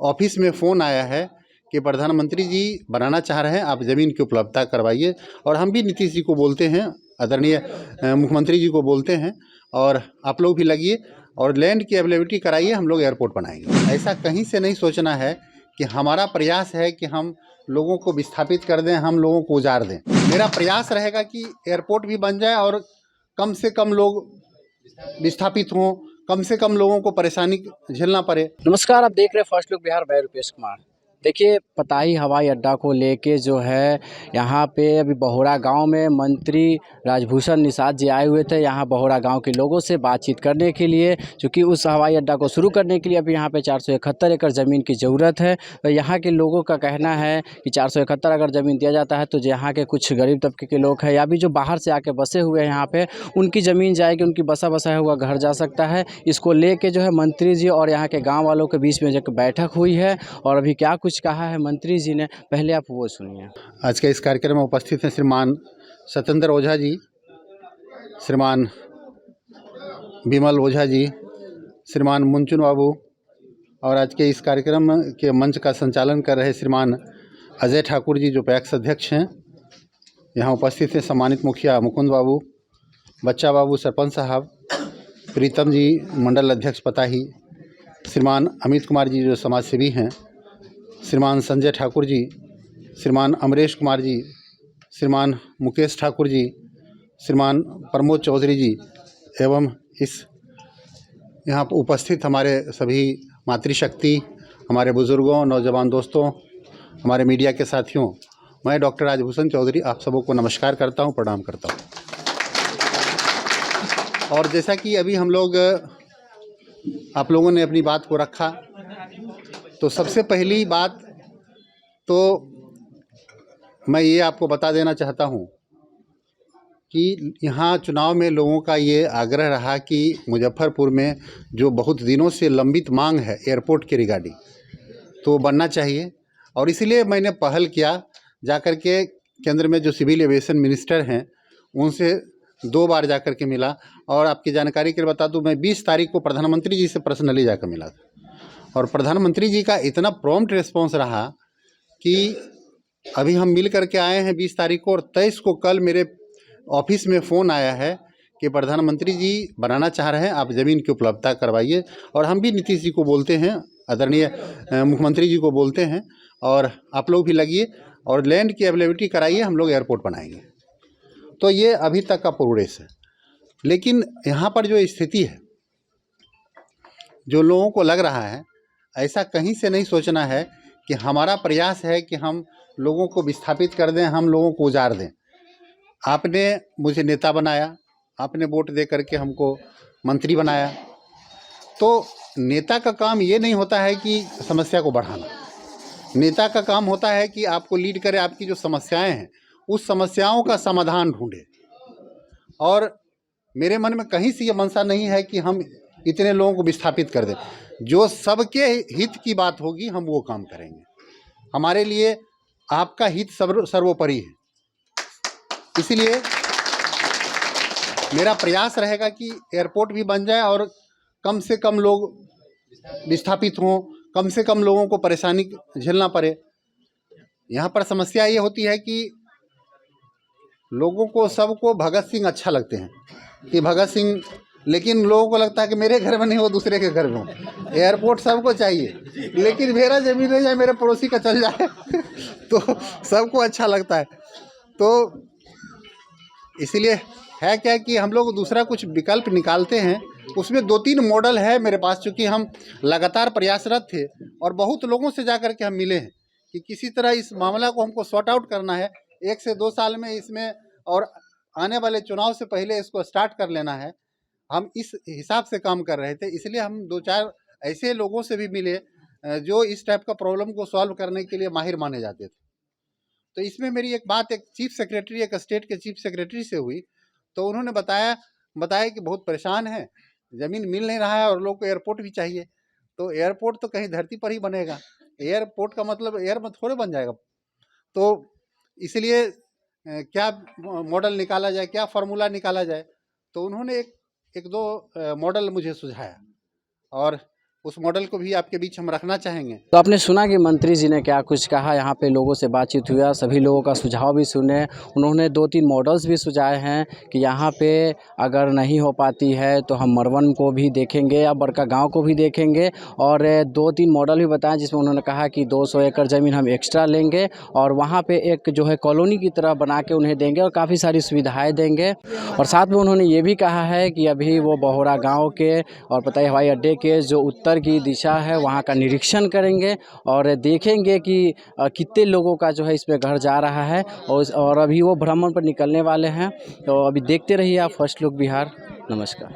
Office में phone आया है कि प्रधानमंत्री जी बनाना चाह रहे हैं, आप ज़मीन की उपलब्धता करवाइए। और हम भी नीतीश जी को बोलते हैं, आदरणीय मुख्यमंत्री जी को बोलते हैं, और आप लोग भी लगिए और लैंड की अवेलेबिलिटी कराइए, हम लोग एयरपोर्ट बनाएंगे। ऐसा कहीं से नहीं सोचना है कि हमारा प्रयास है कि हम लोगों को विस्थापित कर दें, हम लोगों को उजाड़ दें। मेरा प्रयास रहेगा कि एयरपोर्ट भी बन जाए और कम से कम लोग विस्थापित हों, कम से कम लोगों को परेशानी झेलना पड़े। नमस्कार, आप देख रहे हैं फर्स्ट लुक बिहार। मैं रुपेश कुमार। देखिए, पताही हवाई अड्डा को लेके जो है यहाँ पे अभी बहोरा गांव में मंत्री राजभूषण निषाद जी आए हुए थे यहाँ बहोरा गांव के लोगों से बातचीत करने के लिए, क्योंकि उस हवाई अड्डा को शुरू करने के लिए अभी यहाँ पे 471 एकड़ ज़मीन की ज़रूरत है। और यहाँ के लोगों का कहना है कि 471 अगर ज़मीन दिया जाता है तो यहाँ के कुछ गरीब तबके के लोग हैं या भी जो बाहर से आके बसे हुए हैं यहाँ पे, उनकी ज़मीन जाएगी, उनकी बसाया हुआ घर जा सकता है। इसको लेके जो है मंत्री जी और यहाँ के गाँव वालों के बीच में जो बैठक हुई है, और अभी क्या कुछ कहा है मंत्री जी ने, पहले आप वो सुनिए। आज के इस कार्यक्रम में उपस्थित हैं श्रीमान सत्येंद्र ओझा जी, श्रीमान विमल ओझा जी, श्रीमान मुंचुन बाबू, और आज के इस कार्यक्रम के मंच का संचालन कर रहे श्रीमान अजय ठाकुर जी, जो पैक्स अध्यक्ष हैं। यहाँ उपस्थित हैं सम्मानित मुखिया मुकुंद बाबू, बच्चा बाबू सरपंच साहब, प्रीतम जी मंडल अध्यक्ष पताही, श्रीमान अमित कुमार जी जो समाजसेवी हैं, श्रीमान संजय ठाकुर जी, श्रीमान अमरेश कुमार जी, श्रीमान मुकेश ठाकुर जी, श्रीमान प्रमोद चौधरी जी, एवं इस यहाँ पर उपस्थित हमारे सभी मातृशक्ति, हमारे बुज़ुर्गों, नौजवान दोस्तों, हमारे मीडिया के साथियों, मैं डॉक्टर राजभूषण चौधरी आप सबों को नमस्कार करता हूँ, प्रणाम करता हूँ। और जैसा कि अभी हम लोग आप लोगों ने अपनी बात को रखा, तो सबसे पहली बात तो मैं ये आपको बता देना चाहता हूँ कि यहाँ चुनाव में लोगों का ये आग्रह रहा कि मुजफ्फरपुर में जो बहुत दिनों से लंबित मांग है एयरपोर्ट के रिगार्डिंग, तो बनना चाहिए। और इसीलिए मैंने पहल किया, जाकर के केंद्र में जो सिविल एविएशन मिनिस्टर हैं उनसे 2 बार जाकर के मिला। और आपकी जानकारी के लिए बता दूं, मैं 20 तारीख को प्रधानमंत्री जी से पर्सनली जाकर मिला था, और प्रधानमंत्री जी का इतना प्रॉम्प्ट रिस्पॉन्स रहा कि अभी हम मिल करके आए हैं 20 तारीख को, और 23 को कल मेरे ऑफिस में फ़ोन आया है कि प्रधानमंत्री जी बनाना चाह रहे हैं, आप ज़मीन की उपलब्धता करवाइए। और हम भी नीतीश जी को बोलते हैं, आदरणीय मुख्यमंत्री जी को बोलते हैं, और आप लोग भी लगिए और लैंड की अवेलेबिलिटी कराइए, हम लोग एयरपोर्ट बनाएंगे। तो ये अभी तक का प्रोग्रेस है। लेकिन यहाँ पर जो स्थिति है, जो लोगों को लग रहा है, ऐसा कहीं से नहीं सोचना है कि हमारा प्रयास है कि हम लोगों को विस्थापित कर दें, हम लोगों को उजाड़ दें। आपने मुझे नेता बनाया, आपने वोट दे करके हमको मंत्री बनाया, तो नेता का काम ये नहीं होता है कि समस्या को बढ़ाना। नेता का काम होता है कि आपको लीड करे, आपकी जो समस्याएं हैं उस समस्याओं का समाधान ढूंढे। और मेरे मन में कहीं से ये मंशा नहीं है कि हम इतने लोगों को विस्थापित कर दें। जो सबके हित की बात होगी हम वो काम करेंगे। हमारे लिए आपका हित सर्वोपरि है। इसलिए मेरा प्रयास रहेगा कि एयरपोर्ट भी बन जाए और कम से कम लोग विस्थापित हों, कम से कम लोगों को परेशानी झेलना पड़े। यहाँ पर समस्या ये होती है कि लोगों को, सबको भगत सिंह अच्छा लगते हैं कि भगत सिंह, लेकिन लोगों को लगता है कि मेरे घर में नहीं, वो दूसरे के घर में हो। एयरपोर्ट सबको चाहिए, लेकिन मेरा ज़मीन नहीं जाए, मेरे पड़ोसी का चल जाए तो सबको अच्छा लगता है। तो इसलिए है क्या कि हम लोग दूसरा कुछ विकल्प निकालते हैं। उसमें 2-3 मॉडल है मेरे पास, चूँकि हम लगातार प्रयासरत थे और बहुत लोगों से जा कर के हम मिले हैं कि किसी तरह इस मामला को हमको सॉर्ट आउट करना है 1 से 2 साल में इसमें, और आने वाले चुनाव से पहले इसको स्टार्ट कर लेना है। हम इस हिसाब से काम कर रहे थे। इसलिए हम 2-4 ऐसे लोगों से भी मिले जो इस टाइप का प्रॉब्लम को सॉल्व करने के लिए माहिर माने जाते थे। तो इसमें मेरी एक बात एक चीफ सेक्रेटरी, एक स्टेट के चीफ सेक्रेटरी से हुई, तो उन्होंने बताया कि बहुत परेशान है, ज़मीन मिल नहीं रहा है और लोग को एयरपोर्ट भी चाहिए। तो एयरपोर्ट तो कहीं धरती पर ही बनेगा, एयरपोर्ट का मतलब एयर में थोड़े बन जाएगा। तो इसलिए क्या मॉडल निकाला जाए, क्या फार्मूला निकाला जाए। तो उन्होंने एक 2 मॉडल मुझे सुझाया, और उस मॉडल को भी आपके बीच हम रखना चाहेंगे। तो आपने सुना कि मंत्री जी ने क्या कुछ कहा, यहाँ पे लोगों से बातचीत हुआ, सभी लोगों का सुझाव भी सुने। उन्होंने 2-3 मॉडल्स भी सुझाए हैं कि यहाँ पे अगर नहीं हो पाती है तो हम मरवन को भी देखेंगे या बड़का गांव को भी देखेंगे, और 2-3 मॉडल भी बताएं जिसमें उन्होंने कहा कि 200 एकड़ ज़मीन हम एक्स्ट्रा लेंगे और वहाँ पे एक जो है कॉलोनी की तरह बना के उन्हें देंगे और काफ़ी सारी सुविधाएँ देंगे। और साथ में उन्होंने ये भी कहा है कि अभी वो बहुरा गाँव के और पताई हवाई अड्डे के जो उत्तर की दिशा है वहाँ का निरीक्षण करेंगे और देखेंगे कि कितने लोगों का जो है इसमें घर जा रहा है, और अभी वो भ्रमण पर निकलने वाले हैं। तो अभी देखते रहिए आप फर्स्ट लुक बिहार। नमस्कार।